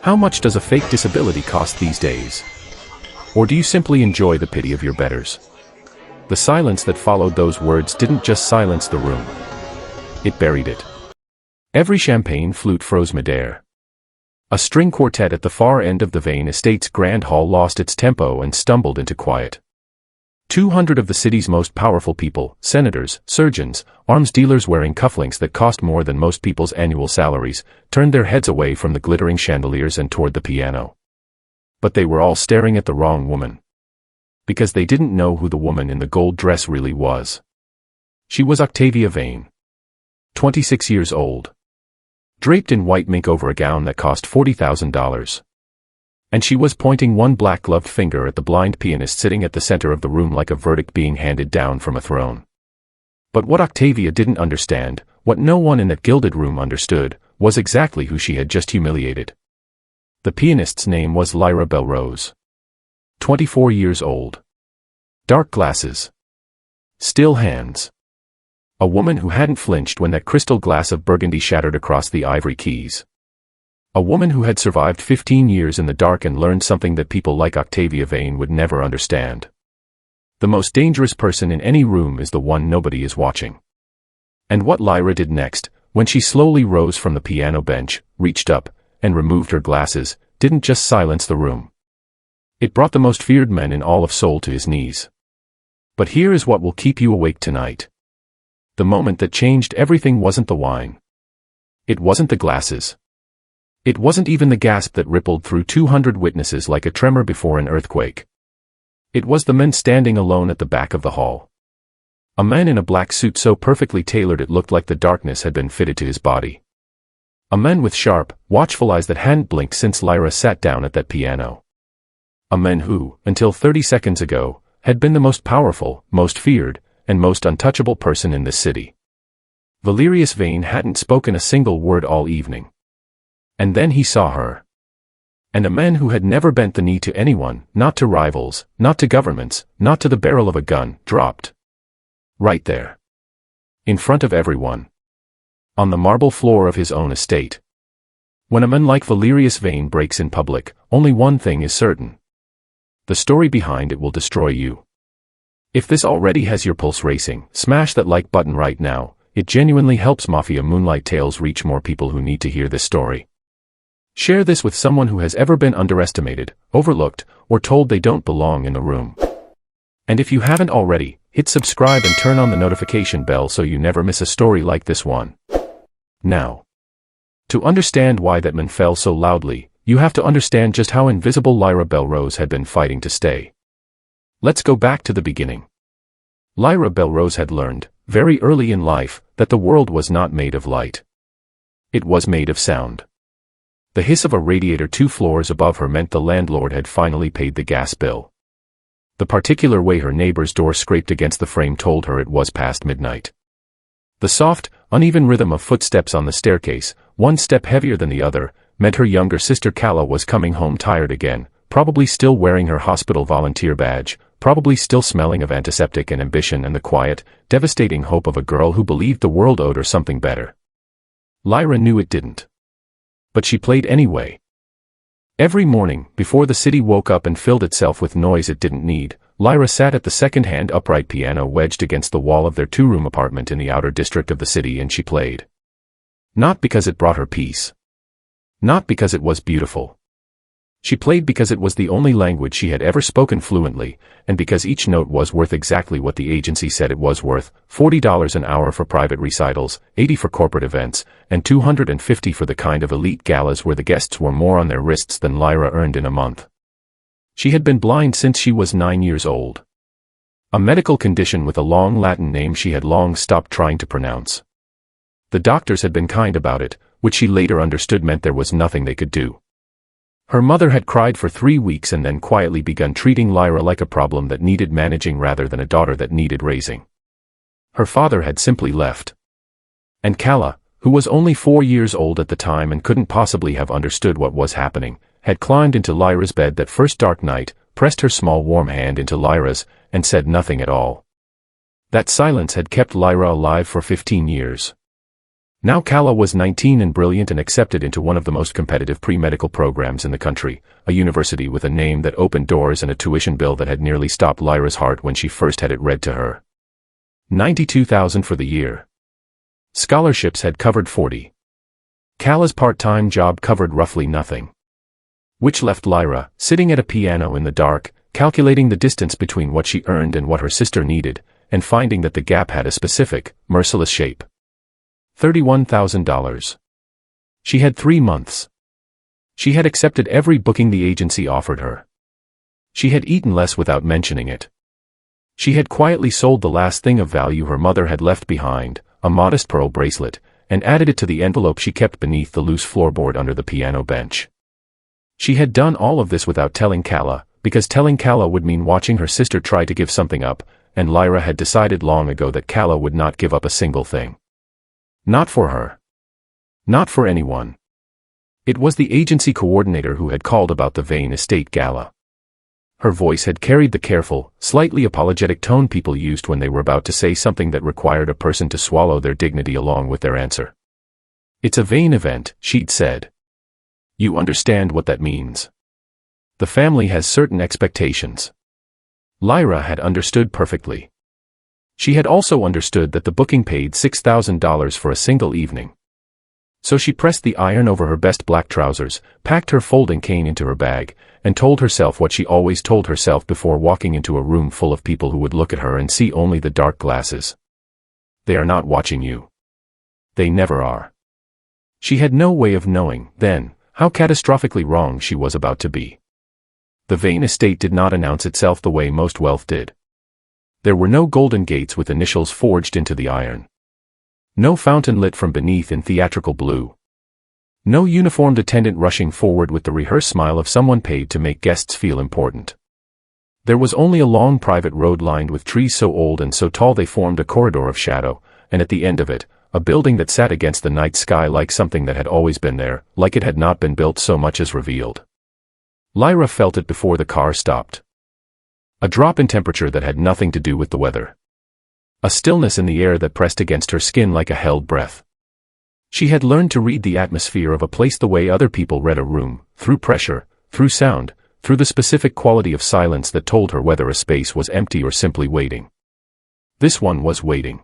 How much does a fake disability cost these days? Or do you simply enjoy the pity of your betters? The silence that followed those words didn't just silence the room. It buried it. Every champagne flute froze midair. A string quartet at the far end of the Vane Estate's grand hall lost its tempo and stumbled into quiet. 200 of the city's most powerful people, senators, surgeons, arms dealers wearing cufflinks that cost more than most people's annual salaries, turned their heads away from the glittering chandeliers and toward the piano. But they were all staring at the wrong woman. Because they didn't know who the woman in the gold dress really was. She was Octavia Vane. 26 years old. Draped in white mink over a gown that cost $40,000. And she was pointing one black-gloved finger at the blind pianist sitting at the center of the room like a verdict being handed down from a throne. But what Octavia didn't understand, what no one in that gilded room understood, was exactly who she had just humiliated. The pianist's name was Lyra Belrose. 24 years old. Dark glasses. Still hands. A woman who hadn't flinched when that crystal glass of Burgundy shattered across the ivory keys. A woman who had survived 15 years in the dark and learned something that people like Octavia Vane would never understand. The most dangerous person in any room is the one nobody is watching. And what Lyra did next, when she slowly rose from the piano bench, reached up, and removed her glasses, didn't just silence the room. It brought the most feared man in all of Seoul to his knees. But here is what will keep you awake tonight. The moment that changed everything wasn't the wine. It wasn't the glasses. It wasn't even the gasp that rippled through 200 witnesses like a tremor before an earthquake. It was the man standing alone at the back of the hall. A man in a black suit so perfectly tailored it looked like the darkness had been fitted to his body. A man with sharp, watchful eyes that hadn't blinked since Lyra sat down at that piano. A man who, until 30 seconds ago, had been the most powerful, most feared, and most untouchable person in this city. Valerius Vane hadn't spoken a single word all evening. And then he saw her. And a man who had never bent the knee to anyone, not to rivals, not to governments, not to the barrel of a gun, dropped. Right there. In front of everyone. On the marble floor of his own estate. When a man like Valerius Vane breaks in public, only one thing is certain. The story behind it will destroy you. If this already has your pulse racing, smash that like button right now. It genuinely helps Mafia Moonlight tales reach more people who need to hear this story. Share this with someone who has ever been underestimated, overlooked, or told they don't belong in the room. And if you haven't already, hit subscribe and turn on the notification bell so you never miss a story like this one. Now, to understand why that man fell so loudly, you have to understand just how invisible Lyra Belrose had been fighting to stay. Let's go back to the beginning. Lyra Belrose had learned, very early in life, that the world was not made of light. It was made of sound. The hiss of a radiator 2 floors above her meant the landlord had finally paid the gas bill. The particular way her neighbor's door scraped against the frame told her it was past midnight. The soft, uneven rhythm of footsteps on the staircase, one step heavier than the other, meant her younger sister Kala was coming home tired again, probably still wearing her hospital volunteer badge, probably still smelling of antiseptic and ambition and the quiet, devastating hope of a girl who believed the world owed her something better. Lyra knew it didn't. But she played anyway. Every morning, before the city woke up and filled itself with noise it didn't need, Lyra sat at the second-hand upright piano wedged against the wall of their 2-room apartment in the outer district of the city and she played. Not because it brought her peace. Not because it was beautiful. She played because it was the only language she had ever spoken fluently, and because each note was worth exactly what the agency said it was worth, $40 an hour for private recitals, $80 for corporate events, and $250 for the kind of elite galas where the guests wore more on their wrists than Lyra earned in a month. She had been blind since she was 9 years old. A medical condition with a long Latin name she had long stopped trying to pronounce. The doctors had been kind about it, which she later understood meant there was nothing they could do. Her mother had cried for 3 weeks and then quietly begun treating Lyra like a problem that needed managing rather than a daughter that needed raising. Her father had simply left. And Kala, who was only 4 years old at the time and couldn't possibly have understood what was happening, had climbed into Lyra's bed that first dark night, pressed her small warm hand into Lyra's, and said nothing at all. That silence had kept Lyra alive for 15 years. Now Kala was 19 and brilliant and accepted into one of the most competitive pre-medical programs in the country, a university with a name that opened doors and a tuition bill that had nearly stopped Lyra's heart when she first had it read to her. 92,000 for the year. Scholarships had covered 40. Kala's part-time job covered roughly nothing. Which left Lyra, sitting at a piano in the dark, calculating the distance between what she earned and what her sister needed, and finding that the gap had a specific, merciless shape. $31,000. She had 3 months. She had accepted every booking the agency offered her. She had eaten less without mentioning it. She had quietly sold the last thing of value her mother had left behind, a modest pearl bracelet, and added it to the envelope she kept beneath the loose floorboard under the piano bench. She had done all of this without telling Kala, because telling Kala would mean watching her sister try to give something up, and Lyra had decided long ago that Kala would not give up a single thing. Not for her. Not for anyone. It was the agency coordinator who had called about the Vane Estate gala. Her voice had carried the careful, slightly apologetic tone people used when they were about to say something that required a person to swallow their dignity along with their answer. "It's a Vane event," she'd said. "You understand what that means. The family has certain expectations." Lyra had understood perfectly. She had also understood that the booking paid $6,000 for a single evening. So she pressed the iron over her best black trousers, packed her folding cane into her bag, and told herself what she always told herself before walking into a room full of people who would look at her and see only the dark glasses. They are not watching you. They never are. She had no way of knowing, then, how catastrophically wrong she was about to be. The Vane Estate did not announce itself the way most wealth did. There were no golden gates with initials forged into the iron. No fountain lit from beneath in theatrical blue. No uniformed attendant rushing forward with the rehearsed smile of someone paid to make guests feel important. There was only a long private road lined with trees so old and so tall they formed a corridor of shadow, and at the end of it, a building that sat against the night sky like something that had always been there, like it had not been built so much as revealed. Lyra felt it before the car stopped. A drop in temperature that had nothing to do with the weather. A stillness in the air that pressed against her skin like a held breath. She had learned to read the atmosphere of a place the way other people read a room, through pressure, through sound, through the specific quality of silence that told her whether a space was empty or simply waiting. This one was waiting.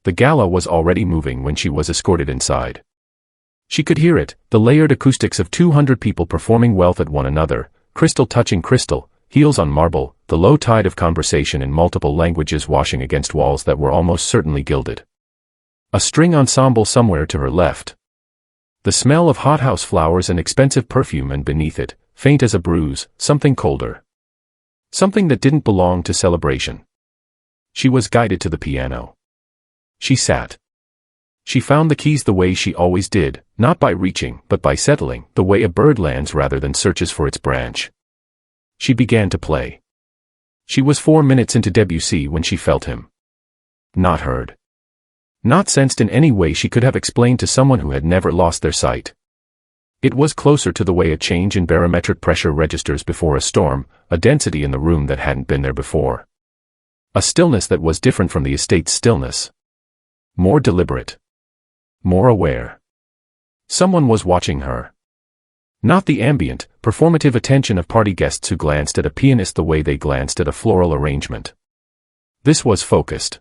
The gala was already moving when she was escorted inside. She could hear it, the layered acoustics of 200 people performing wealth at one another, crystal touching crystal, heels on marble, the low tide of conversation in multiple languages washing against walls that were almost certainly gilded. A string ensemble somewhere to her left. The smell of hothouse flowers and expensive perfume, and beneath it, faint as a bruise, something colder. Something that didn't belong to celebration. She was guided to the piano. She sat. She found the keys the way she always did, not by reaching, but by settling, the way a bird lands rather than searches for its branch. She began to play. She was 4 minutes into Debussy when she felt him. Not heard. Not sensed in any way she could have explained to someone who had never lost their sight. It was closer to the way a change in barometric pressure registers before a storm, a density in the room that hadn't been there before. A stillness that was different from the estate's stillness. More deliberate. More aware. Someone was watching her. Not the ambient, performative attention of party guests who glanced at a pianist the way they glanced at a floral arrangement. This was focused.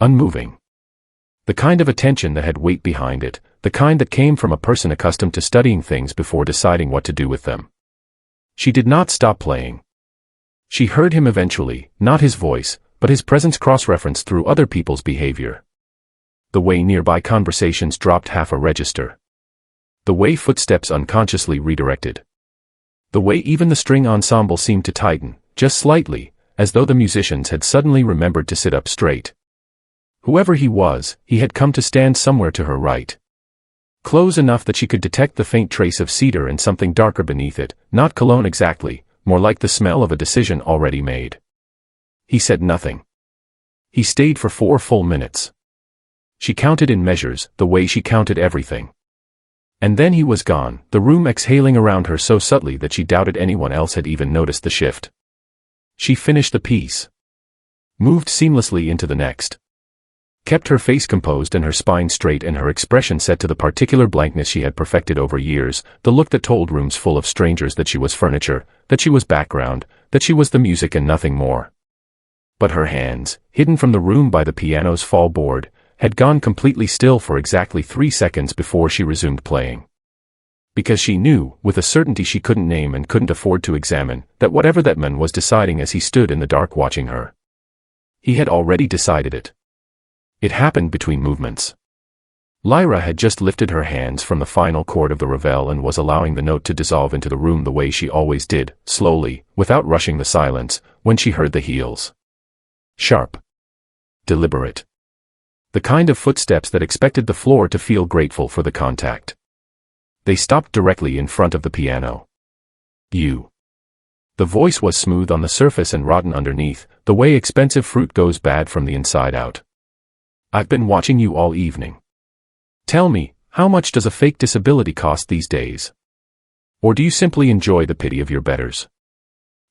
Unmoving. The kind of attention that had weight behind it, the kind that came from a person accustomed to studying things before deciding what to do with them. She did not stop playing. She heard him eventually, not his voice, but his presence cross-referenced through other people's behavior. The way nearby conversations dropped half a register. The way footsteps unconsciously redirected. The way even the string ensemble seemed to tighten, just slightly, as though the musicians had suddenly remembered to sit up straight. Whoever he was, he had come to stand somewhere to her right. Close enough that she could detect the faint trace of cedar and something darker beneath it, not cologne exactly, more like the smell of a decision already made. He said nothing. He stayed for 4 full minutes. She counted in measures, the way she counted everything. And then he was gone, the room exhaling around her so subtly that she doubted anyone else had even noticed the shift. She finished the piece. Moved seamlessly into the next. kept her face composed and her spine straight and her expression set to the particular blankness she had perfected over years, the look that told rooms full of strangers that she was furniture, that she was background, that she was the music and nothing more. But her hands, hidden from the room by the piano's fall board, had gone completely still for exactly 3 seconds before she resumed playing. Because she knew, with a certainty she couldn't name and couldn't afford to examine, that whatever that man was deciding as he stood in the dark watching her, he had already decided it. It happened between movements. Lyra had just lifted her hands from the final chord of the revel and was allowing the note to dissolve into the room the way she always did, slowly, without rushing the silence, when she heard the heels. Sharp. Deliberate. The kind of footsteps that expected the floor to feel grateful for the contact. They stopped directly in front of the piano. You. The voice was smooth on the surface and rotten underneath, the way expensive fruit goes bad from the inside out. I've been watching you all evening. Tell me, how much does a fake disability cost these days? Or do you simply enjoy the pity of your betters?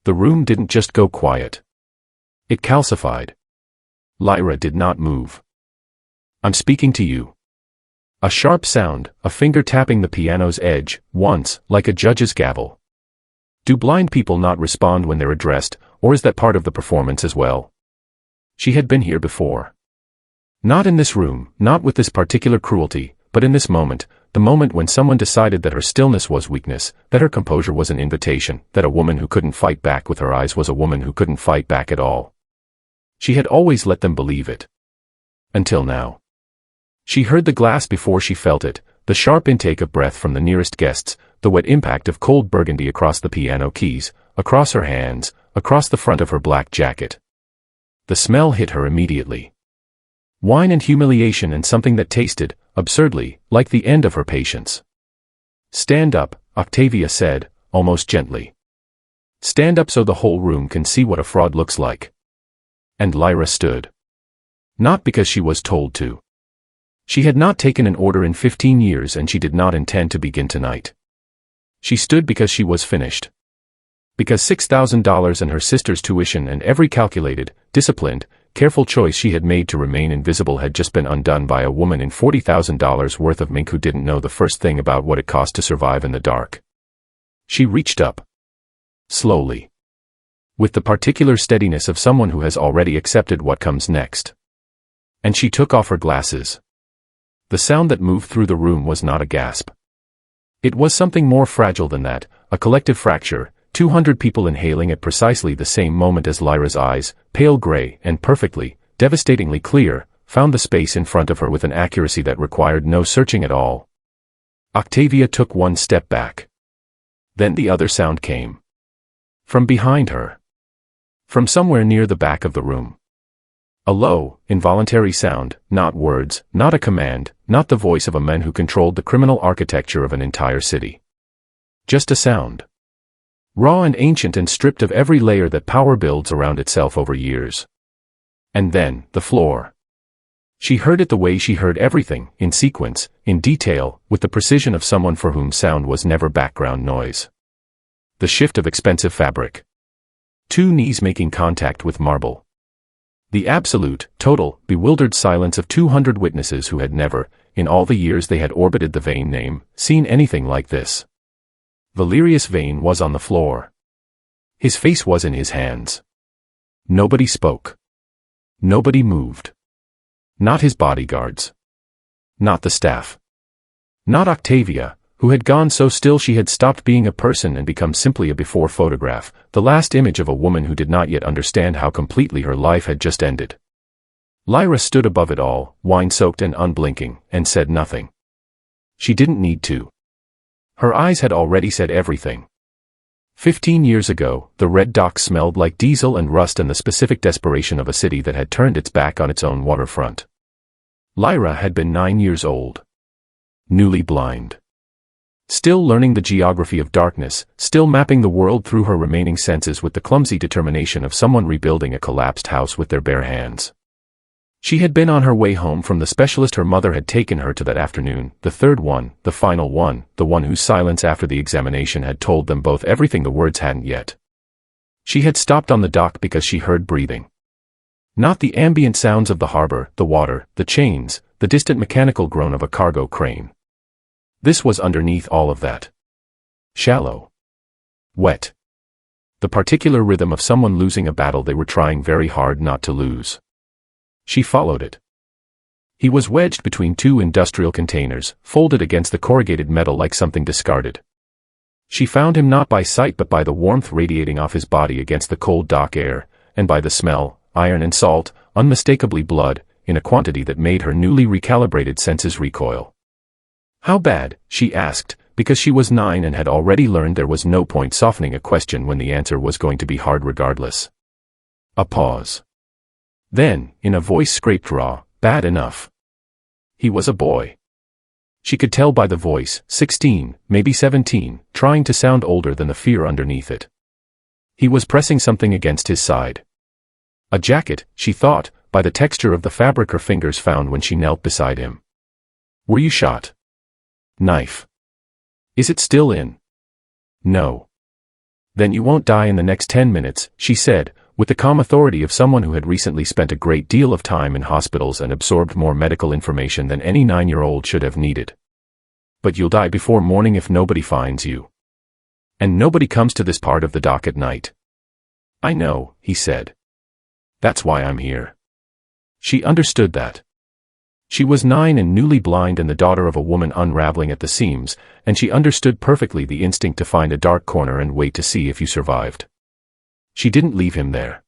The room didn't just go quiet. It calcified. Lyra did not move. I'm speaking to you. A sharp sound, a finger tapping the piano's edge, once, like a judge's gavel. Do blind people not respond when they're addressed, or is that part of the performance as well? She had been here before. Not in this room, not with this particular cruelty, but in this moment, the moment when someone decided that her stillness was weakness, that her composure was an invitation, that a woman who couldn't fight back with her eyes was a woman who couldn't fight back at all. She had always let them believe it. Until now. She heard the glass before she felt it, the sharp intake of breath from the nearest guests, the wet impact of cold Burgundy across the piano keys, across her hands, across the front of her black jacket. The smell hit her immediately. Wine and humiliation and something that tasted, absurdly, like the end of her patience. Stand up, Octavia said, almost gently. Stand up so the whole room can see what a fraud looks like. And Lyra stood. Not because she was told to. She had not taken an order in 15 years and she did not intend to begin tonight. She stood because she was finished. Because $6,000 and her sister's tuition and every calculated, disciplined, careful choice she had made to remain invisible had just been undone by a woman in $40,000 worth of mink who didn't know the first thing about what it cost to survive in the dark. She reached up. Slowly. With the particular steadiness of someone who has already accepted what comes next. And she took off her glasses. The sound that moved through the room was not a gasp. It was something more fragile than that, a collective fracture, 200 people inhaling at precisely the same moment as Lyra's eyes, pale gray and perfectly, devastatingly clear, found the space in front of her with an accuracy that required no searching at all. Octavia took one step back. Then the other sound came. From behind her. From somewhere near the back of the room. A low, involuntary sound, not words, not a command, not the voice of a man who controlled the criminal architecture of an entire city. Just a sound. Raw and ancient and stripped of every layer that power builds around itself over years. And then, the floor. She heard it the way she heard everything, in sequence, in detail, with the precision of someone for whom sound was never background noise. The shift of expensive fabric. 2 knees making contact with marble. The absolute, total, bewildered silence of 200 witnesses who had never, in all the years they had orbited the Vane name, seen anything like this. Valerius Vane was on the floor. His face was in his hands. Nobody spoke. Nobody moved. Not his bodyguards. Not the staff. Not Octavia, who had gone so still she had stopped being a person and become simply a before photograph, the last image of a woman who did not yet understand how completely her life had just ended. Lyra stood above it all, wine-soaked and unblinking, and said nothing. She didn't need to. Her eyes had already said everything. 15 years ago, the red docks smelled like diesel and rust and the specific desperation of a city that had turned its back on its own waterfront. Lyra had been 9 years old. Newly blind. Still learning the geography of darkness, still mapping the world through her remaining senses with the clumsy determination of someone rebuilding a collapsed house with their bare hands. She had been on her way home from the specialist her mother had taken her to that afternoon, the third one, the final one, the one whose silence after the examination had told them both everything the words hadn't yet. She had stopped on the dock because she heard breathing. Not the ambient sounds of the harbor, the water, the chains, the distant mechanical groan of a cargo crane. This was underneath all of that. Shallow. Wet. The particular rhythm of someone losing a battle they were trying very hard not to lose. She followed it. He was wedged between two industrial containers, folded against the corrugated metal like something discarded. She found him not by sight but by the warmth radiating off his body against the cold dock air, and by the smell, iron and salt, unmistakably blood, in a quantity that made her newly recalibrated senses recoil. How bad, she asked, because she was 9 and had already learned there was no point softening a question when the answer was going to be hard regardless. A pause. Then, in a voice scraped raw, bad enough. He was a boy. She could tell by the voice, 16, maybe 17, trying to sound older than the fear underneath it. He was pressing something against his side. A jacket, she thought, by the texture of the fabric her fingers found when she knelt beside him. Were you shot? Knife. Is it still in? No. Then you won't die in the next 10 minutes, she said, with the calm authority of someone who had recently spent a great deal of time in hospitals and absorbed more medical information than any 9-year-old should have needed. But you'll die before morning if nobody finds you. And nobody comes to this part of the dock at night. I know, he said. That's why I'm here. She understood that. She was 9 and newly blind and the daughter of a woman unraveling at the seams, and she understood perfectly the instinct to find a dark corner and wait to see if you survived. She didn't leave him there.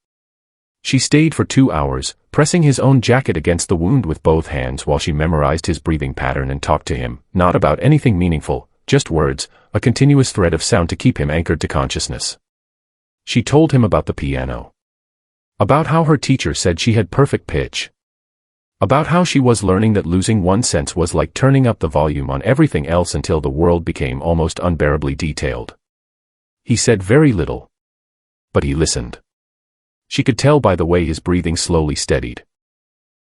She stayed for 2 hours, pressing his own jacket against the wound with both hands while she memorized his breathing pattern and talked to him, not about anything meaningful, just words, a continuous thread of sound to keep him anchored to consciousness. She told him about the piano. About how her teacher said she had perfect pitch. About how she was learning that losing one sense was like turning up the volume on everything else until the world became almost unbearably detailed. He said very little. But he listened. She could tell by the way his breathing slowly steadied.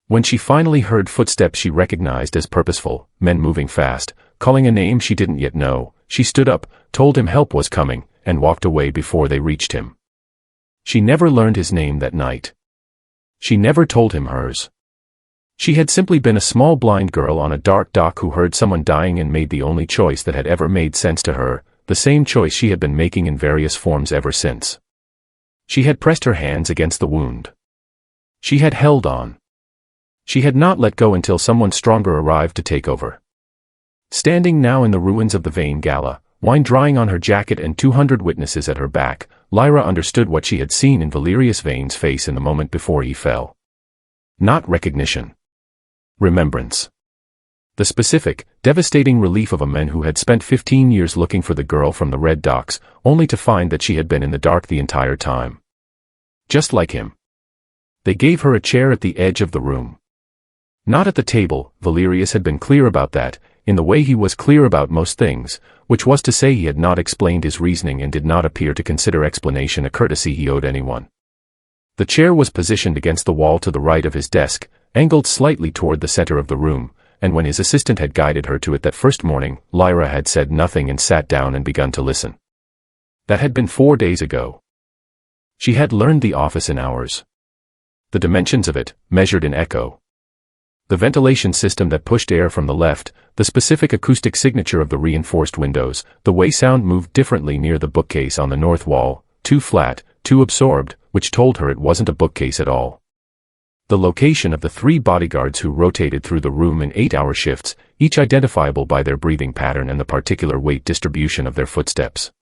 When she finally heard footsteps she recognized as purposeful, men moving fast, calling a name she didn't yet know, she stood up, told him help was coming, and walked away before they reached him. She never learned his name that night. She never told him hers. She had simply been a small blind girl on a dark dock who heard someone dying and made the only choice that had ever made sense to her, the same choice she had been making in various forms ever since. She had pressed her hands against the wound. She had held on. She had not let go until someone stronger arrived to take over. Standing now in the ruins of the Vane Gala, wine drying on her jacket and 200 witnesses at her back, Lyra understood what she had seen in Valerius Vane's face in the moment before he fell. Not recognition. Remembrance. The specific, devastating relief of a man who had spent 15 years looking for the girl from the Red Docks, only to find that she had been in the dark the entire time. Just like him. They gave her a chair at the edge of the room. Not at the table, Valerius had been clear about that, in the way he was clear about most things, which was to say he had not explained his reasoning and did not appear to consider explanation a courtesy he owed anyone. The chair was positioned against the wall to the right of his desk, angled slightly toward the center of the room, and when his assistant had guided her to it that first morning, Lyra had said nothing and sat down and begun to listen. That had been 4 days ago. She had learned the office in hours. The dimensions of it, measured in echo. The ventilation system that pushed air from the left, the specific acoustic signature of the reinforced windows, the way sound moved differently near the bookcase on the north wall, too flat, too absorbed, which told her it wasn't a bookcase at all. The location of the 3 bodyguards who rotated through the room in 8-hour shifts, each identifiable by their breathing pattern and the particular weight distribution of their footsteps.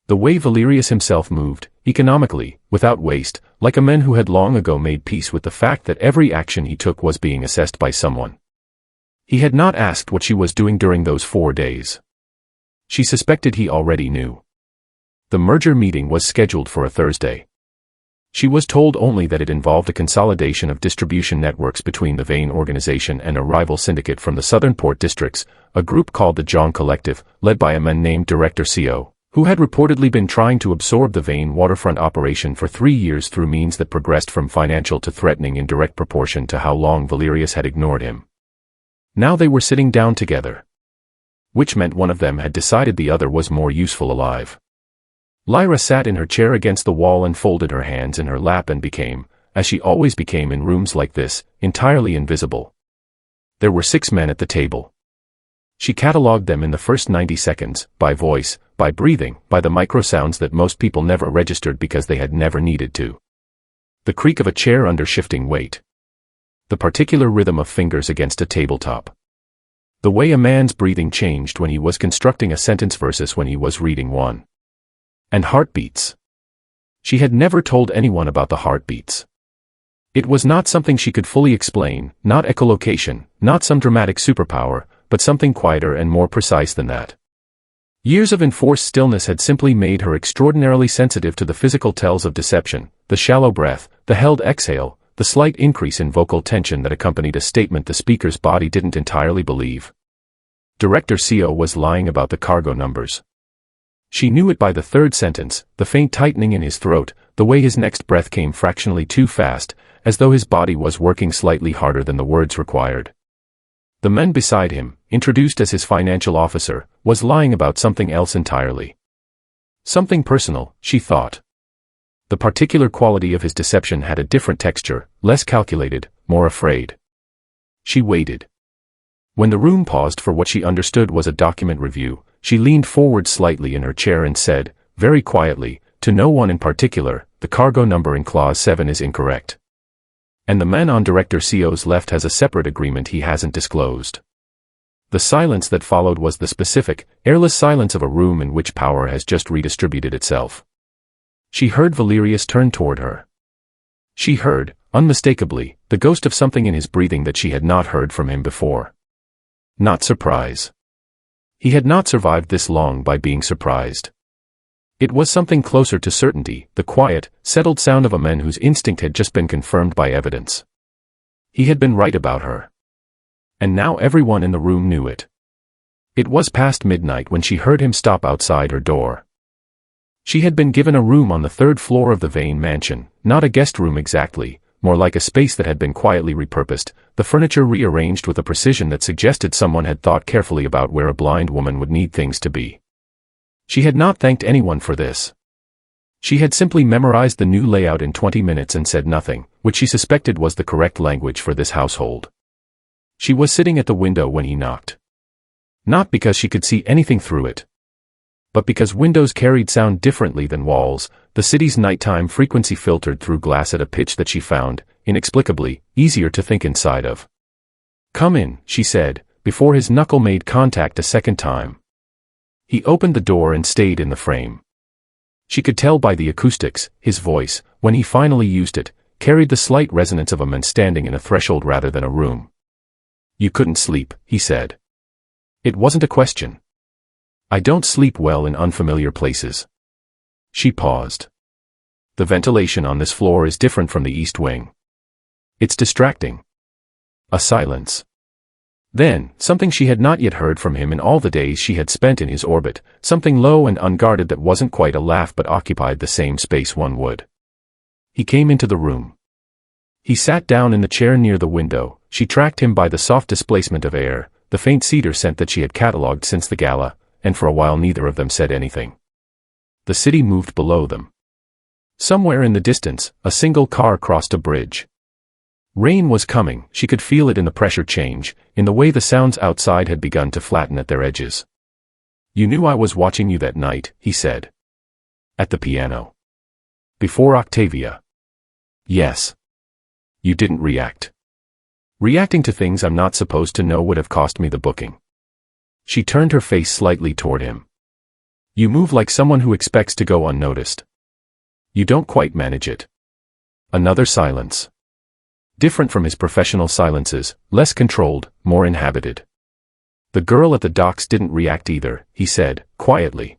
The way Valerius himself moved, economically, without waste, like a man who had long ago made peace with the fact that every action he took was being assessed by someone. He had not asked what she was doing during those 4 days. She suspected he already knew. The merger meeting was scheduled for a Thursday. She was told only that it involved a consolidation of distribution networks between the Vane organization and a rival syndicate from the southern port districts, a group called the John Collective, led by a man named Director CO, who had reportedly been trying to absorb the Vane waterfront operation for 3 years through means that progressed from financial to threatening in direct proportion to how long Valerius had ignored him. Now they were sitting down together. Which meant one of them had decided the other was more useful alive. Lyra sat in her chair against the wall and folded her hands in her lap and became, as she always became in rooms like this, entirely invisible. There were 6 men at the table. She catalogued them in the first 90 seconds, by voice, by breathing, by the micro-sounds that most people never registered because they had never needed to. The creak of a chair under shifting weight. The particular rhythm of fingers against a tabletop. The way a man's breathing changed when he was constructing a sentence versus when he was reading one. And heartbeats. She had never told anyone about the heartbeats. It was not something she could fully explain, not echolocation, not some dramatic superpower, but something quieter and more precise than that. Years of enforced stillness had simply made her extraordinarily sensitive to the physical tells of deception, the shallow breath, the held exhale, the slight increase in vocal tension that accompanied a statement the speaker's body didn't entirely believe. Director CO was lying about the cargo numbers. She knew it by the third sentence, the faint tightening in his throat, the way his next breath came fractionally too fast, as though his body was working slightly harder than the words required. The man beside him, introduced as his financial officer, was lying about something else entirely. Something personal, she thought. The particular quality of his deception had a different texture, less calculated, more afraid. She waited. When the room paused for what she understood was a document review, she leaned forward slightly in her chair and said, very quietly, to no one in particular, the cargo number in Clause 7 is incorrect. And the man on Director CO's left has a separate agreement he hasn't disclosed. The silence that followed was the specific, airless silence of a room in which power has just redistributed itself. She heard Valerius turn toward her. She heard, unmistakably, the ghost of something in his breathing that she had not heard from him before. Not surprise. He had not survived this long by being surprised. It was something closer to certainty, the quiet, settled sound of a man whose instinct had just been confirmed by evidence. He had been right about her. And now everyone in the room knew it. It was past midnight when she heard him stop outside her door. She had been given a room on the 3rd floor of the Vane mansion, not a guest room exactly, more like a space that had been quietly repurposed, the furniture rearranged with a precision that suggested someone had thought carefully about where a blind woman would need things to be. She had not thanked anyone for this. She had simply memorized the new layout in 20 minutes and said nothing, which she suspected was the correct language for this household. She was sitting at the window when he knocked. Not because she could see anything through it, but because windows carried sound differently than walls. The city's nighttime frequency filtered through glass at a pitch that she found, inexplicably, easier to think inside of. "Come in," she said, before his knuckle made contact a second time. He opened the door and stayed in the frame. She could tell by the acoustics, his voice, when he finally used it, carried the slight resonance of a man standing in a threshold rather than a room. "You couldn't sleep," he said. It wasn't a question. "I don't sleep well in unfamiliar places." She paused. "The ventilation on this floor is different from the East Wing. It's distracting." A silence. Then, something she had not yet heard from him in all the days she had spent in his orbit, something low and unguarded that wasn't quite a laugh but occupied the same space one would. He came into the room. He sat down in the chair near the window. She tracked him by the soft displacement of air, the faint cedar scent that she had catalogued since the gala, and for a while neither of them said anything. The city moved below them. Somewhere in the distance, a single car crossed a bridge. Rain was coming. She could feel it in the pressure change, in the way the sounds outside had begun to flatten at their edges. "You knew I was watching you that night," he said. "At the piano. Before Octavia." "Yes." "You didn't react." "Reacting to things I'm not supposed to know would have cost me the booking." She turned her face slightly toward him. "You move like someone who expects to go unnoticed. You don't quite manage it." Another silence. Different from his professional silences, less controlled, more inhabited. "The girl at the docks didn't react either," he said, quietly.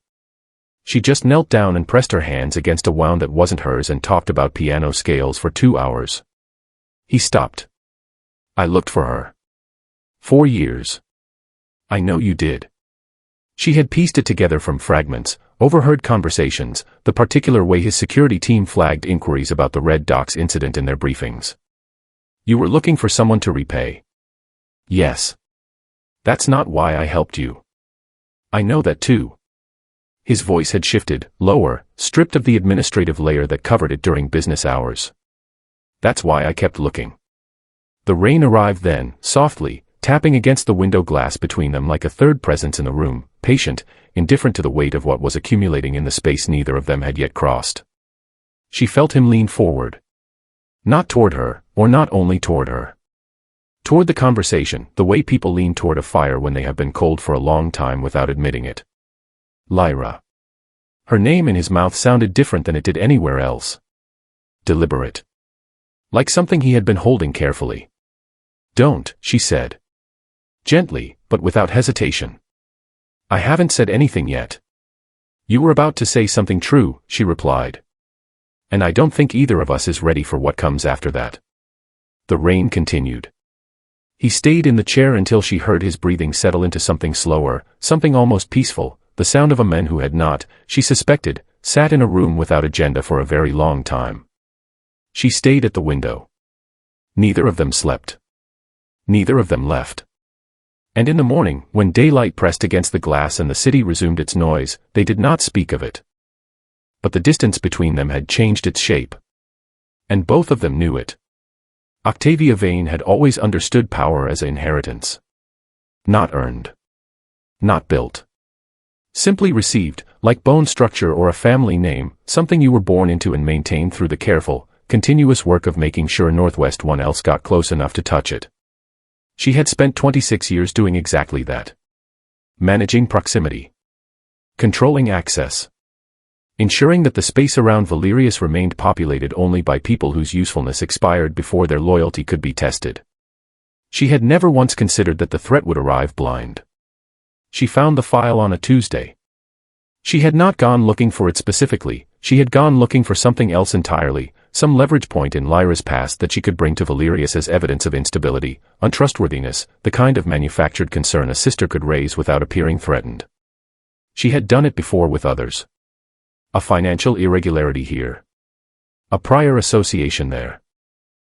"She just knelt down and pressed her hands against a wound that wasn't hers and talked about piano scales for 2 hours. He stopped. "I looked for her. 4 years. I know you did." She had pieced it together from fragments, overheard conversations, the particular way his security team flagged inquiries about the Red Docks incident in their briefings. "You were looking for someone to repay." "Yes. That's not why I helped you." "I know that too." His voice had shifted, lower, stripped of the administrative layer that covered it during business hours. That's why I kept looking. The rain arrived then, softly, tapping against the window glass between them like a third presence in the room, patient, indifferent to the weight of what was accumulating in the space neither of them had yet crossed. She felt him lean forward. Not toward her, or not only toward her. Toward the conversation, the way people lean toward a fire when they have been cold for a long time without admitting it. Lyra. Her name in his mouth sounded different than it did anywhere else. Deliberate. Like something he had been holding carefully. Don't, she said. Gently, but without hesitation. I haven't said anything yet. You were about to say something true, she replied. And I don't think either of us is ready for what comes after that. The rain continued. He stayed in the chair until she heard his breathing settle into something slower, something almost peaceful, the sound of a man who had not, she suspected, sat in a room without agenda for a very long time. She stayed at the window. Neither of them slept. Neither of them left. And in the morning, when daylight pressed against the glass and the city resumed its noise, they did not speak of it. But the distance between them had changed its shape. And both of them knew it. Octavia Vane had always understood power as an inheritance. Not earned. Not built. Simply received, like bone structure or a family name, something you were born into and maintained through the careful, continuous work of making sure Northwest one else got close enough to touch it. She had spent 26 years doing exactly that. Managing proximity. Controlling access. Ensuring that the space around Valerius remained populated only by people whose usefulness expired before their loyalty could be tested. She had never once considered that the threat would arrive blind. She found the file on a Tuesday. She had not gone looking for it specifically, she had gone looking for something else entirely, some leverage point in Lyra's past that she could bring to Valerius as evidence of instability, untrustworthiness, the kind of manufactured concern a sister could raise without appearing threatened. She had done it before with others. A financial irregularity here. A prior association there.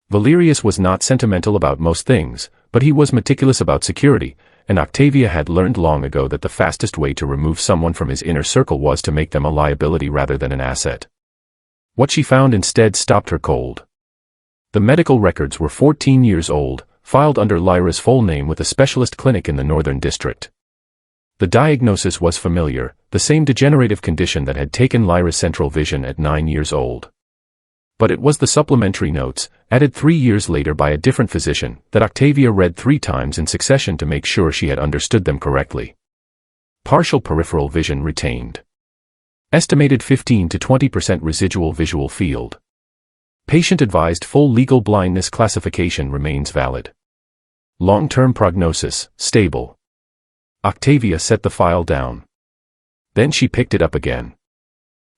Valerius was not sentimental about most things, but he was meticulous about security, and Octavia had learned long ago that the fastest way to remove someone from his inner circle was to make them a liability rather than an asset. What she found instead stopped her cold. The medical records were 14 years old, filed under Lyra's full name with a specialist clinic in the Northern District. The diagnosis was familiar, the same degenerative condition that had taken Lyra's central vision at 9 years old. But it was the supplementary notes, added 3 years later by a different physician, that Octavia read 3 times in succession to make sure she had understood them correctly. Partial peripheral vision retained. Estimated 15 to 20% residual visual field. Patient-advised full legal blindness classification remains valid. Long-term prognosis, stable. Octavia set the file down. Then she picked it up again.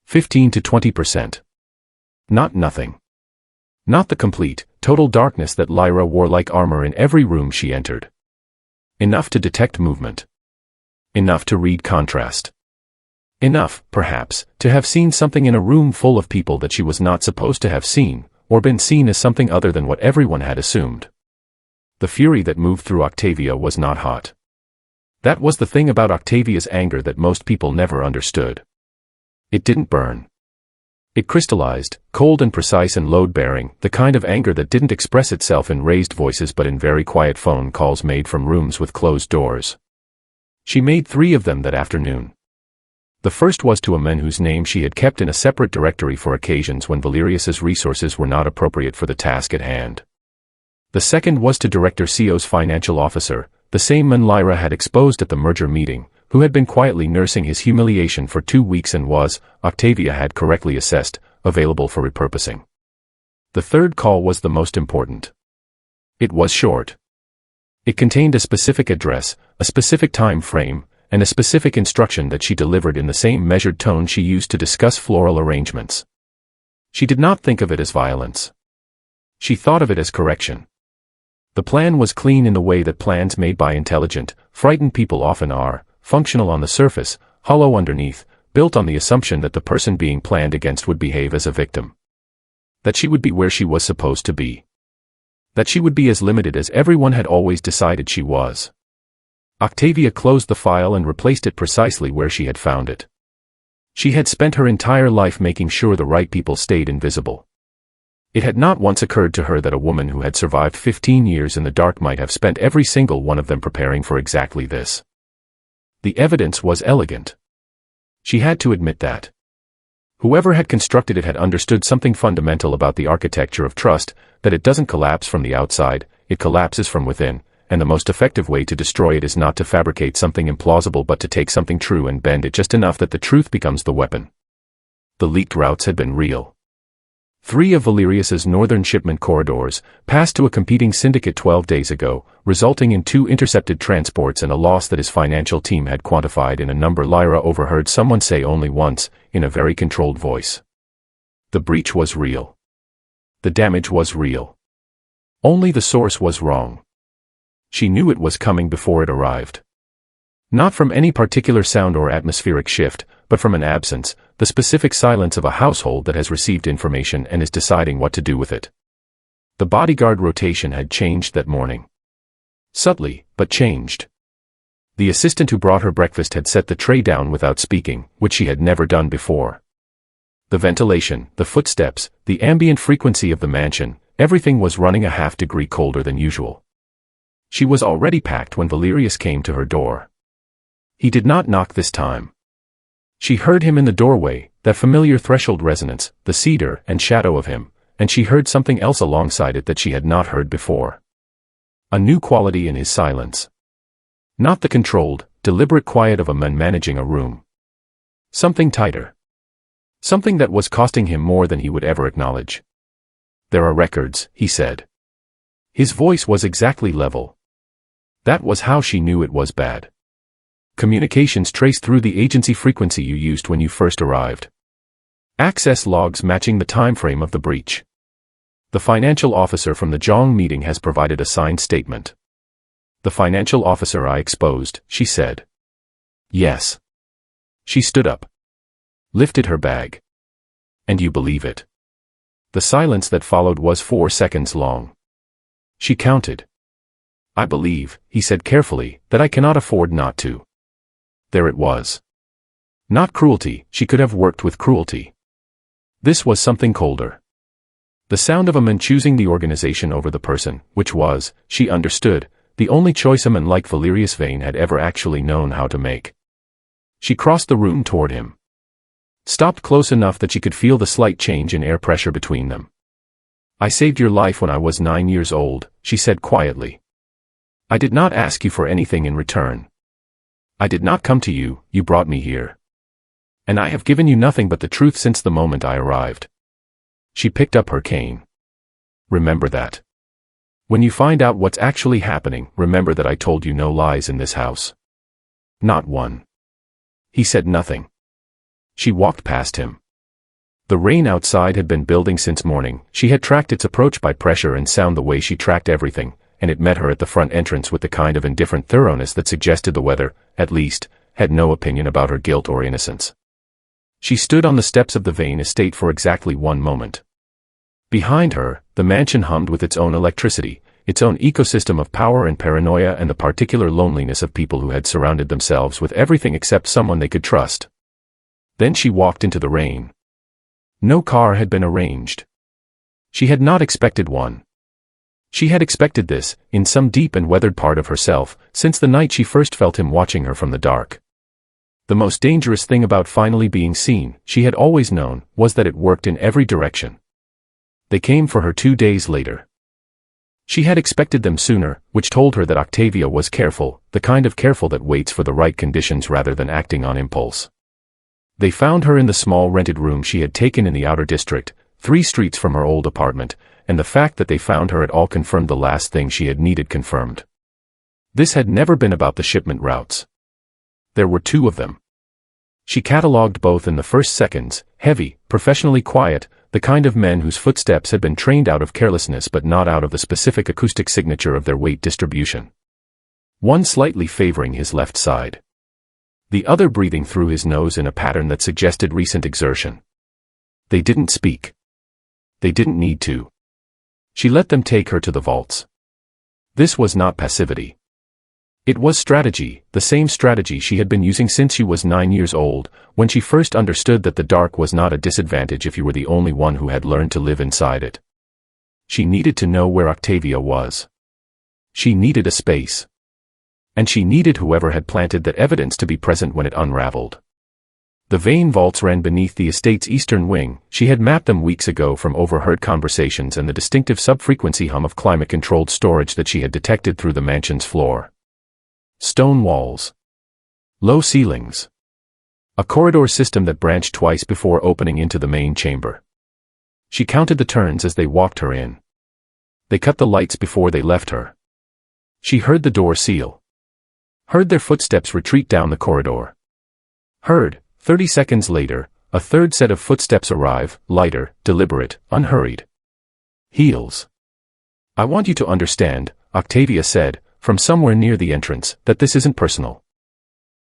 15 to 20%. Not nothing. Not the complete, total darkness that Lyra wore like armor in every room she entered. Enough to detect movement. Enough to read contrast. Enough, perhaps, to have seen something in a room full of people that she was not supposed to have seen, or been seen as something other than what everyone had assumed. The fury that moved through Octavia was not hot. That was the thing about Octavia's anger that most people never understood. It didn't burn. It crystallized, cold and precise and load-bearing, the kind of anger that didn't express itself in raised voices but in very quiet phone calls made from rooms with closed doors. She made 3 of them that afternoon. The first was to a man whose name she had kept in a separate directory for occasions when Valerius's resources were not appropriate for the task at hand. The second was to Director Co's financial officer, the same man Lyra had exposed at the merger meeting, who had been quietly nursing his humiliation for 2 weeks and was, Octavia had correctly assessed, available for repurposing. The third call was the most important. It was short. It contained a specific address, a specific time frame, and a specific instruction that she delivered in the same measured tone she used to discuss floral arrangements. She did not think of it as violence. She thought of it as correction. The plan was clean in the way that plans made by intelligent, frightened people often are, functional on the surface, hollow underneath, built on the assumption that the person being planned against would behave as a victim. That she would be where she was supposed to be. That she would be as limited as everyone had always decided she was. Octavia closed the file and replaced it precisely where she had found it. She had spent her entire life making sure the right people stayed invisible. It had not once occurred to her that a woman who had survived 15 years in the dark might have spent every single one of them preparing for exactly this. The evidence was elegant. She had to admit that. Whoever had constructed it had understood something fundamental about the architecture of trust, that it doesn't collapse from the outside, it collapses from within, and the most effective way to destroy it is not to fabricate something implausible but to take something true and bend it just enough that the truth becomes the weapon. The leaked routes had been real. 3 of Valerius's northern shipment corridors passed to a competing syndicate 12 days ago, resulting in 2 intercepted transports and a loss that his financial team had quantified in a number Lyra overheard someone say only once, in a very controlled voice. The breach was real. The damage was real. Only the source was wrong. She knew it was coming before it arrived. Not from any particular sound or atmospheric shift, but from an absence, the specific silence of a household that has received information and is deciding what to do with it. The bodyguard rotation had changed that morning. Subtly, but changed. The assistant who brought her breakfast had set the tray down without speaking, which she had never done before. The ventilation, the footsteps, the ambient frequency of the mansion, everything was running a half-degree colder than usual. She was already packed when Valerius came to her door. He did not knock this time. She heard him in the doorway, that familiar threshold resonance, the cedar and shadow of him, and she heard something else alongside it that she had not heard before. A new quality in his silence. Not the controlled, deliberate quiet of a man managing a room. Something tighter. Something that was costing him more than he would ever acknowledge. "There are records," he said. His voice was exactly level. That was how she knew it was bad. Communications traced through the agency frequency you used when you first arrived. Access logs matching the time frame of the breach. The financial officer from the Zhong meeting has provided a signed statement. The financial officer I exposed, she said. Yes. She stood up. Lifted her bag. And you believe it? The silence that followed was 4 seconds long. She counted. I believe, he said carefully, that I cannot afford not to. There it was. Not cruelty, she could have worked with cruelty. This was something colder. The sound of a man choosing the organization over the person, which was, she understood, the only choice a man like Valerius Vane had ever actually known how to make. She crossed the room toward him. Stopped close enough that she could feel the slight change in air pressure between them. I saved your life when I was 9 years old, she said quietly. I did not ask you for anything in return. I did not come to you, you brought me here. And I have given you nothing but the truth since the moment I arrived. She picked up her cane. Remember that. When you find out what's actually happening, remember that I told you no lies in this house. Not one. He said nothing. She walked past him. The rain outside had been building since morning. She had tracked its approach by pressure and sound the way she tracked everything, and it met her at the front entrance with the kind of indifferent thoroughness that suggested the weather, at least, had no opinion about her guilt or innocence. She stood on the steps of the Vane Estate for exactly 1 moment. Behind her, the mansion hummed with its own electricity, its own ecosystem of power and paranoia and the particular loneliness of people who had surrounded themselves with everything except someone they could trust. Then she walked into the rain. No car had been arranged. She had not expected one. She had expected this, in some deep and weathered part of herself, since the night she first felt him watching her from the dark. The most dangerous thing about finally being seen, she had always known, was that it worked in every direction. They came for her 2 days later. She had expected them sooner, which told her that Octavia was careful, the kind of careful that waits for the right conditions rather than acting on impulse. They found her in the small rented room she had taken in the outer district, 3 streets from her old apartment, and the fact that they found her at all confirmed the last thing she had needed confirmed. This had never been about the shipment routes. There were 2 of them. She catalogued both in the first seconds, heavy, professionally quiet, the kind of men whose footsteps had been trained out of carelessness but not out of the specific acoustic signature of their weight distribution. One slightly favoring his left side. The other breathing through his nose in a pattern that suggested recent exertion. They didn't speak. They didn't need to. She let them take her to the vaults. This was not passivity. It was strategy, the same strategy she had been using since she was 9 years old, when she first understood that the dark was not a disadvantage if you were the only one who had learned to live inside it. She needed to know where Octavia was. She needed a space. And she needed whoever had planted that evidence to be present when it unraveled. The Vane vaults ran beneath the estate's eastern wing. She had mapped them weeks ago from overheard conversations and the distinctive sub-frequency hum of climate-controlled storage that she had detected through the mansion's floor. Stone walls. Low ceilings. A corridor system that branched twice before opening into the main chamber. She counted the turns as they walked her in. They cut the lights before they left her. She heard the door seal. Heard their footsteps retreat down the corridor. Heard, 30 seconds later, a third set of footsteps arrive, lighter, deliberate, unhurried. Heels. I want you to understand, Octavia said, from somewhere near the entrance, that this isn't personal.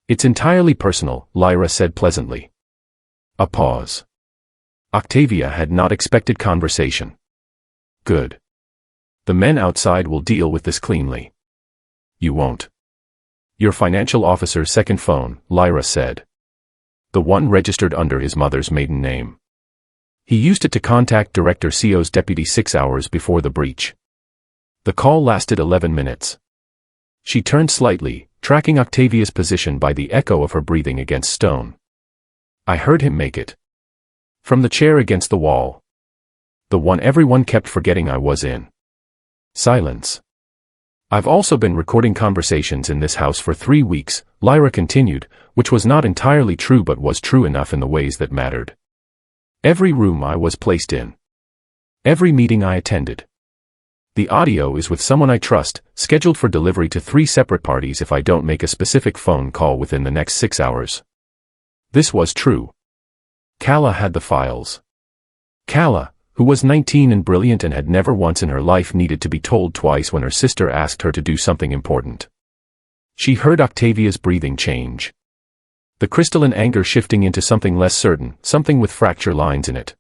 It's entirely personal, Lyra said pleasantly. A pause. Octavia had not expected conversation. Good. The men outside will deal with this cleanly. You won't. Your financial officer's second phone, Lyra said. The one registered under his mother's maiden name. He used it to contact Director Co's deputy 6 hours before the breach. The call lasted 11 minutes. She turned slightly, tracking Octavia's position by the echo of her breathing against stone. I heard him make it. From the chair against the wall. The one everyone kept forgetting I was in. Silence. I've also been recording conversations in this house for 3 weeks, Lyra continued, which was not entirely true but was true enough in the ways that mattered. Every room I was placed in. Every meeting I attended. The audio is with someone I trust, scheduled for delivery to 3 separate parties if I don't make a specific phone call within the next 6 hours. This was true. Kala had the files. Kala, who was 19 and brilliant and had never once in her life needed to be told twice when her sister asked her to do something important. She heard Octavia's breathing change. The crystalline anger shifting into something less certain, something with fracture lines in it.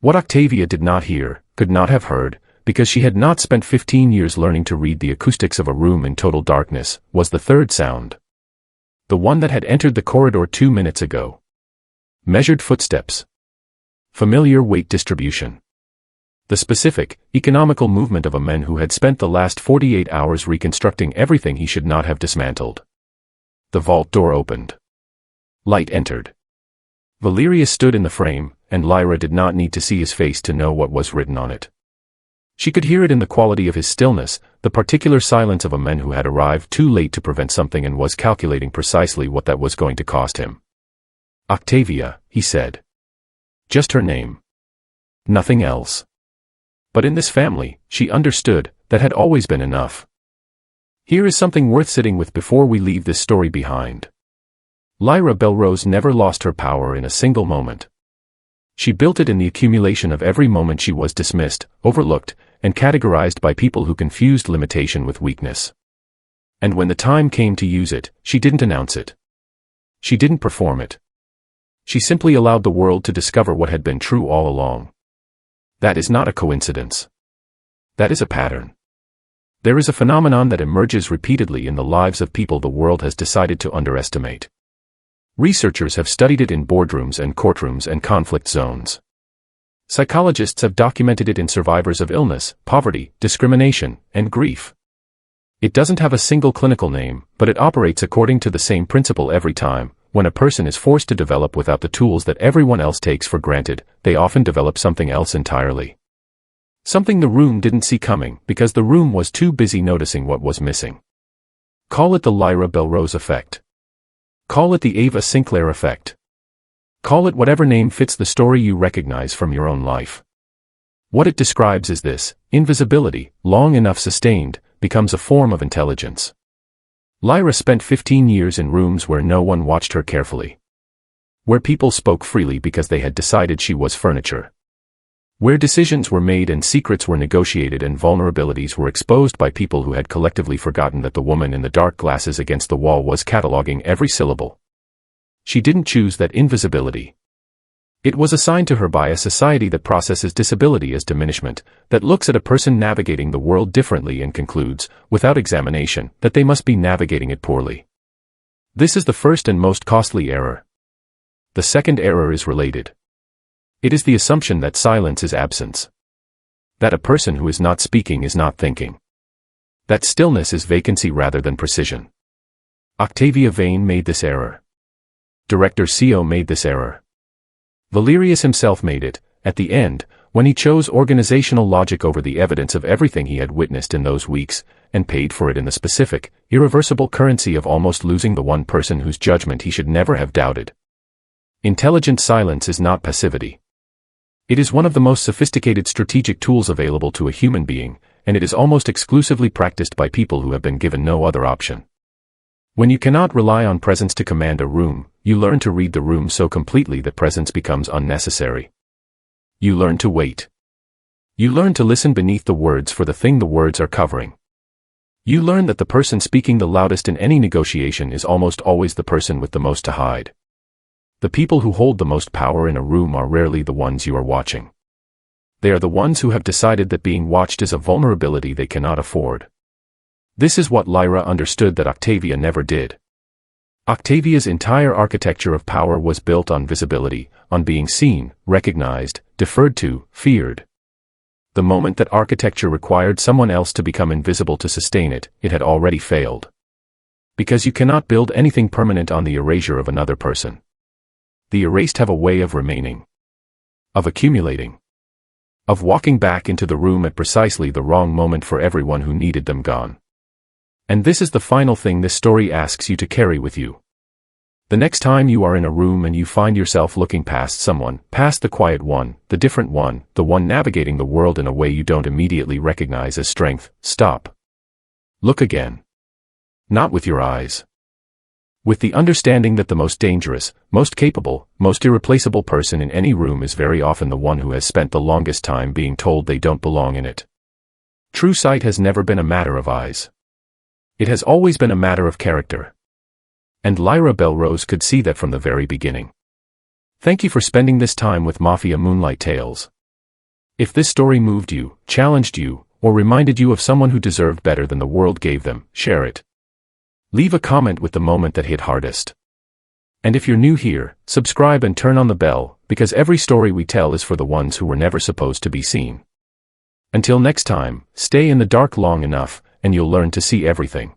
What Octavia did not hear, could not have heard, because she had not spent 15 years learning to read the acoustics of a room in total darkness, was the third sound. The one that had entered the corridor 2 minutes ago. Measured footsteps. Familiar weight distribution. The specific, economical movement of a man who had spent the last 48 hours reconstructing everything he should not have dismantled. The vault door opened. Light entered. Valerius stood in the frame, and Lyra did not need to see his face to know what was written on it. She could hear it in the quality of his stillness, the particular silence of a man who had arrived too late to prevent something and was calculating precisely what that was going to cost him. Octavia, he said. Just her name. Nothing else. But in this family, she understood, that had always been enough. Here is something worth sitting with before we leave this story behind. Lyra Belrose never lost her power in a single moment. She built it in the accumulation of every moment she was dismissed, overlooked, and categorized by people who confused limitation with weakness. And when the time came to use it, she didn't announce it. She didn't perform it. She simply allowed the world to discover what had been true all along. That is not a coincidence. That is a pattern. There is a phenomenon that emerges repeatedly in the lives of people the world has decided to underestimate. Researchers have studied it in boardrooms and courtrooms and conflict zones. Psychologists have documented it in survivors of illness, poverty, discrimination, and grief. It doesn't have a single clinical name, but it operates according to the same principle every time. When a person is forced to develop without the tools that everyone else takes for granted, they often develop something else entirely. Something the room didn't see coming because the room was too busy noticing what was missing. Call it the Lyra Belrose effect. Call it the Ava Sinclair effect. Call it whatever name fits the story you recognize from your own life. What it describes is this: invisibility, long enough sustained, becomes a form of intelligence. Lyra spent 15 years in rooms where no one watched her carefully. Where people spoke freely because they had decided she was furniture. Where decisions were made and secrets were negotiated and vulnerabilities were exposed by people who had collectively forgotten that the woman in the dark glasses against the wall was cataloging every syllable. She didn't choose that invisibility. It was assigned to her by a society that processes disability as diminishment, that looks at a person navigating the world differently and concludes, without examination, that they must be navigating it poorly. This is the first and most costly error. The second error is related. It is the assumption that silence is absence. That a person who is not speaking is not thinking. That stillness is vacancy rather than precision. Octavia Vane made this error. Director Co made this error. Valerius himself made it, at the end, when he chose organizational logic over the evidence of everything he had witnessed in those weeks, and paid for it in the specific, irreversible currency of almost losing the one person whose judgment he should never have doubted. Intelligent silence is not passivity. It is one of the most sophisticated strategic tools available to a human being, and it is almost exclusively practiced by people who have been given no other option. When you cannot rely on presence to command a room, you learn to read the room so completely that presence becomes unnecessary. You learn to wait. You learn to listen beneath the words for the thing the words are covering. You learn that the person speaking the loudest in any negotiation is almost always the person with the most to hide. The people who hold the most power in a room are rarely the ones you are watching. They are the ones who have decided that being watched is a vulnerability they cannot afford. This is what Lyra understood that Octavia never did. Octavia's entire architecture of power was built on visibility, on being seen, recognized, deferred to, feared. The moment that architecture required someone else to become invisible to sustain it, it had already failed. Because you cannot build anything permanent on the erasure of another person. The erased have a way of remaining. Of accumulating. Of walking back into the room at precisely the wrong moment for everyone who needed them gone. And this is the final thing this story asks you to carry with you. The next time you are in a room and you find yourself looking past someone, past the quiet one, the different one, the one navigating the world in a way you don't immediately recognize as strength, stop. Look again. Not with your eyes. With the understanding that the most dangerous, most capable, most irreplaceable person in any room is very often the one who has spent the longest time being told they don't belong in it. True sight has never been a matter of eyes. It has always been a matter of character. And Lyra Belrose could see that from the very beginning. Thank you for spending this time with Mafia Moonlight Tales. If this story moved you, challenged you, or reminded you of someone who deserved better than the world gave them, share it. Leave a comment with the moment that hit hardest. And if you're new here, subscribe and turn on the bell, because every story we tell is for the ones who were never supposed to be seen. Until next time, stay in the dark long enough, and you'll learn to see everything.